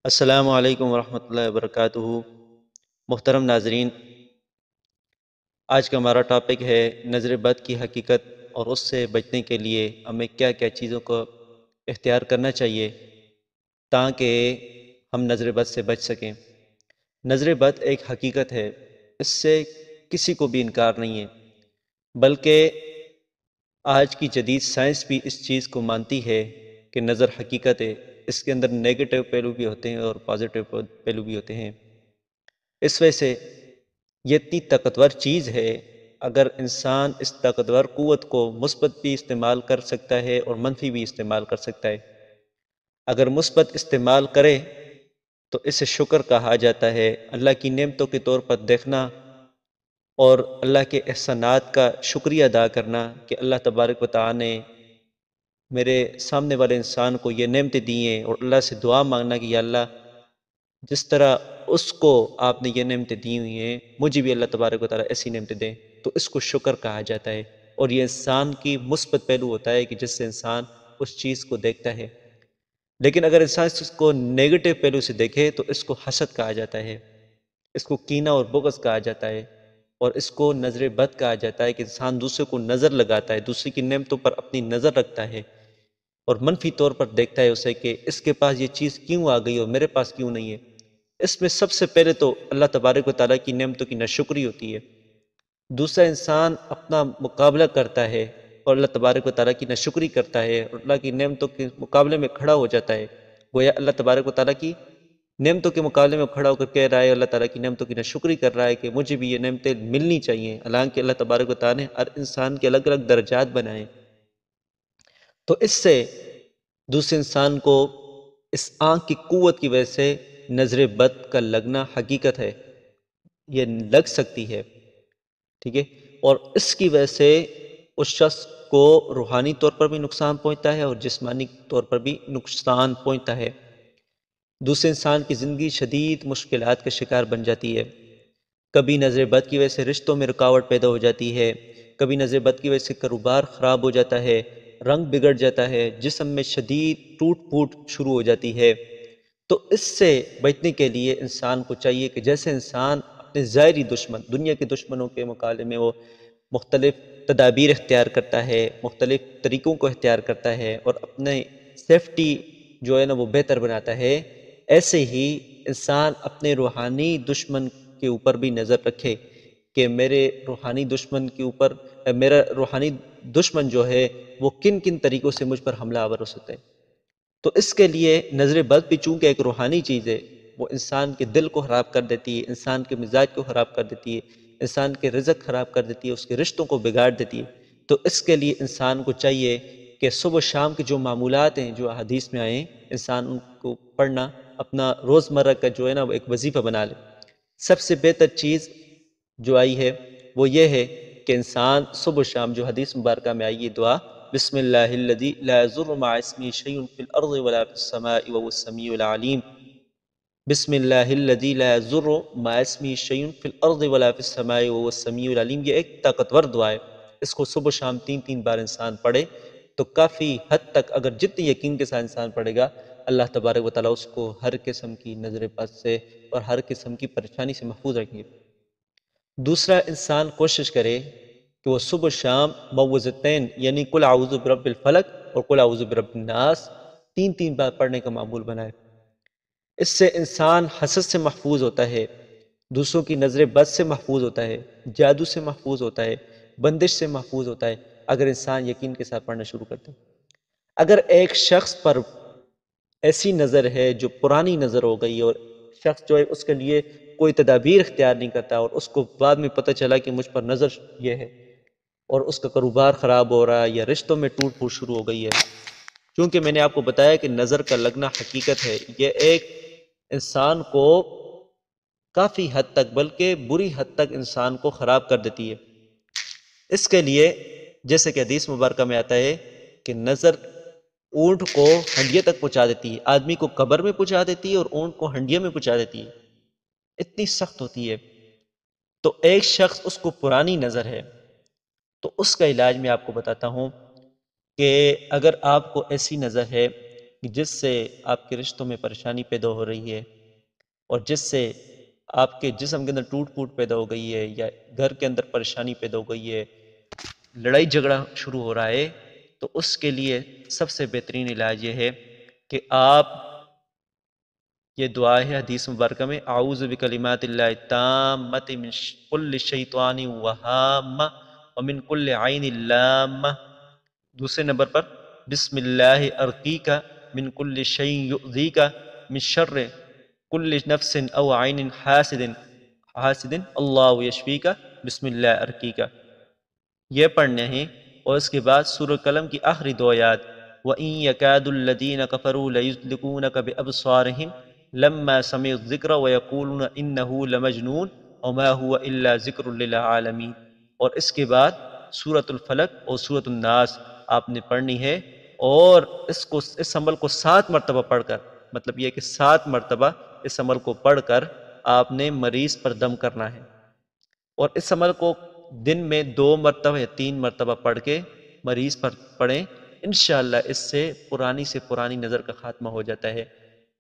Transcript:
السلام علیکم ورحمۃ اللہ وبرکاتہ۔ محترم ناظرین، آج کا ہمارا ٹاپک ہے نظر بد کی حقیقت اور اس سے بچنے کے لیے ہمیں کیا کیا چیزوں کو اختیار کرنا چاہیے تاکہ ہم نظر بد سے بچ سکیں۔ نظر بد ایک حقیقت ہے، اس سے کسی کو بھی انکار نہیں ہے، بلکہ آج کی جدید سائنس بھی اس چیز کو مانتی ہے کہ نظر حقیقت ہے۔ اس کے اندر نیگیٹو پہلو بھی ہوتے ہیں اور پازیٹیو پہلو بھی ہوتے ہیں۔ اس وجہ سے یہ اتنی طاقتور چیز ہے، اگر انسان اس طاقتور قوت کو مثبت بھی استعمال کر سکتا ہے اور منفی بھی استعمال کر سکتا ہے۔ اگر مثبت استعمال کرے تو اسے شکر کہا جاتا ہے، اللہ کی نعمتوں کے طور پر دیکھنا اور اللہ کے احسانات کا شکریہ ادا کرنا کہ اللہ تبارک و تعالی نے میرے سامنے والے انسان کو یہ نعمتیں دی ہیں، اور اللہ سے دعا مانگنا کہ یا اللہ جس طرح اس کو آپ نے یہ نعمتیں دی ہوئی ہیں مجھے بھی اللہ تبارک و تعالیٰ ایسی نعمتیں دیں، تو اس کو شکر کہا جاتا ہے۔ اور یہ انسان کی مثبت پہلو ہوتا ہے کہ جس سے انسان اس چیز کو دیکھتا ہے۔ لیکن اگر انسان اس کو نیگیٹو پہلو سے دیکھے تو اس کو حسد کہا جاتا ہے، اس کو کینہ اور بغض کہا جاتا ہے، اور اس کو نظر بد کہا جاتا ہے کہ انسان دوسرے کو نظر لگاتا ہے، دوسرے کی نعمتوں پر اپنی نظر رکھتا ہے اور منفی طور پر دیکھتا ہے اسے کہ اس کے پاس یہ چیز کیوں آ گئی اور میرے پاس کیوں نہیں ہے۔ اس میں سب سے پہلے تو اللہ تبارک و تعالیٰ کی نعمتوں کی ناشکری ہوتی ہے۔ دوسرا انسان اپنا مقابلہ کرتا ہے اور اللہ تبارک و تعالیٰ کی ناشکری کرتا ہے اور اللہ کی نعمتوں کے مقابلے میں کھڑا ہو جاتا ہے، گویا اللہ تبارک و تعالیٰ کی نعمتوں کے مقابلے میں کھڑا ہو کر کہہ رہا ہے، اللہ تعالیٰ کی نعمتوں کی ناشکری کر رہا ہے کہ مجھے بھی یہ نعمتیں ملنی چاہیے، حالانکہ اللہ تبارک و تعالیٰ نے ہر انسان کے الگ الگ درجات بنائے۔ تو اس سے دوسرے انسان کو اس آنکھ کی قوت کی وجہ سے نظر بد کا لگنا حقیقت ہے، یہ لگ سکتی ہے، ٹھیک ہے، اور اس کی وجہ سے اس شخص کو روحانی طور پر بھی نقصان پہنچتا ہے اور جسمانی طور پر بھی نقصان پہنچتا ہے۔ دوسرے انسان کی زندگی شدید مشکلات کا شکار بن جاتی ہے۔ کبھی نظر بد کی وجہ سے رشتوں میں رکاوٹ پیدا ہو جاتی ہے، کبھی نظر بد کی وجہ سے کاروبار خراب ہو جاتا ہے، رنگ بگڑ جاتا ہے، جسم میں شدید ٹوٹ پھوٹ شروع ہو جاتی ہے۔ تو اس سے بچنے کے لیے انسان کو چاہیے کہ جیسے انسان اپنے ظاہری دشمن، دنیا کے دشمنوں کے مقابلے میں وہ مختلف تدابیر اختیار کرتا ہے، مختلف طریقوں کو اختیار کرتا ہے اور اپنے سیفٹی جو ہے نا وہ بہتر بناتا ہے، ایسے ہی انسان اپنے روحانی دشمن کے اوپر بھی نظر رکھے کہ میرے روحانی دشمن کے اوپر میرا روحانی دشمن جو ہے وہ کن کن طریقوں سے مجھ پر حملہ آور ہو سکتا ہے۔ تو اس کے لیے نظر بد بھی چونکہ ایک روحانی چیز ہے، وہ انسان کے دل کو خراب کر دیتی ہے، انسان کے مزاج کو خراب کر دیتی ہے، انسان کے رزق خراب کر دیتی ہے، اس کے رشتوں کو بگاڑ دیتی ہے۔ تو اس کے لیے انسان کو چاہیے کہ صبح و شام کے جو معمولات ہیں جو حدیث میں آئے ہیں، انسان ان کو پڑھنا اپنا روزمرہ کا جو ہے نا وہ ایک وظیفہ بنا لے۔ سب سے بہتر چیز جو آئی ہے وہ یہ ہے کہ انسان صبح و شام جو حدیث مبارکہ میں آئی یہ دعا، بسم اللہ الذی لا یضر مع اسمہ شیء فی الارض ولا فی السماء وهو السمیع العلیم، بسم اللہ الذی لا یضر مع اسمہ شیء فی الارض ولا فی السماء وهو السمیع العلیم۔ یہ ایک طاقتور دعا ہے، اس کو صبح و شام 3 بار انسان پڑھے تو کافی حد تک، اگر جتنی یقین کے ساتھ انسان پڑھے گا، اللہ تبارک و تعالیٰ اس کو ہر قسم کی نظر بد سے اور ہر قسم کی پریشانی سے محفوظ رکھیں گے۔ دوسرا انسان کوشش کرے کہ وہ صبح و شام معوذتین یعنی قل اعوذ برب الفلق اور قل اعوذ برب الناس 3 بار پڑھنے کا معمول بنائے۔ اس سے انسان حسد سے محفوظ ہوتا ہے، دوسروں کی نظر بد سے محفوظ ہوتا ہے، جادو سے محفوظ ہوتا ہے، بندش سے محفوظ ہوتا ہے، اگر انسان یقین کے ساتھ پڑھنا شروع کرتا ہے۔ اگر ایک شخص پر ایسی نظر ہے جو پرانی نظر ہو گئی اور شخص جو ہے اس کے لیے کوئی تدابیر اختیار نہیں کرتا اور اس کو بعد میں پتہ چلا کہ مجھ پر نظر یہ ہے اور اس کا کاروبار خراب ہو رہا ہے یا رشتوں میں ٹوٹ پھوٹ شروع ہو گئی ہے، چونکہ میں نے آپ کو بتایا کہ نظر کا لگنا حقیقت ہے، یہ ایک انسان کو کافی حد تک بلکہ بری حد تک انسان کو خراب کر دیتی ہے۔ اس کے لیے جیسے کہ حدیث مبارکہ میں آتا ہے کہ نظر اونٹ کو ہنڈیے تک پہنچا دیتی ہے، آدمی کو قبر میں پہنچا دیتی ہے اور اونٹ کو ہنڈیے میں پہنچا دیتی ہے، اتنی سخت ہوتی ہے۔ تو ایک شخص اس کو پرانی نظر ہے تو اس کا علاج میں آپ کو بتاتا ہوں کہ اگر آپ کو ایسی نظر ہے کہ جس سے آپ کے رشتوں میں پریشانی پیدا ہو رہی ہے اور جس سے آپ کے جسم کے اندر ٹوٹ پھوٹ پیدا ہو گئی ہے یا گھر کے اندر پریشانی پیدا ہو گئی ہے، لڑائی جھگڑا شروع ہو رہا ہے، تو اس کے لیے سب سے بہترین علاج یہ ہے کہ آپ یہ دعا ہے حدیث مبارکہ میں، اعوذ بکلمات اللہ التامۃ من کل شیطان وہامہ ومن کل عین لامہ۔ دوسرے نمبر پر بسم اللہ ارقیک من کل شیء یؤذیک من شر کل نفس او عین حاسد اللہ یشفیک بسم اللہ ارقیک، یہ پڑھنے ہیں۔ اور اس کے بعد سورہ قلم کی آخری دو آیات، وَإِن يَكَادُ الَّذِينَ كَفَرُوا لَيُزْلِقُونَكَ بِأَبْصَارِهِمْ لَمَّا سَمِعُوا الذِّكْرَ وَيَقُولُونَ إِنَّهُ لَمَجْنُونٌ وَمَا هُوَ إِلَّا ذِكْرٌ لِّلْعَالَمِينَ۔ اور اس کے بعد سورۃ الفلق اور سورۃ الناس آپ نے پڑھنی ہے، اور اس عمل کو 7 مرتبہ پڑھ کر، مطلب یہ کہ 7 مرتبہ اس عمل کو پڑھ کر آپ نے مریض پر دم کرنا ہے، اور اس عمل کو دن میں 2 مرتبہ یا 3 مرتبہ پڑھ کے مریض پر پڑھیں، انشاءاللہ اس سے پرانی نظر کا خاتمہ ہو جاتا ہے۔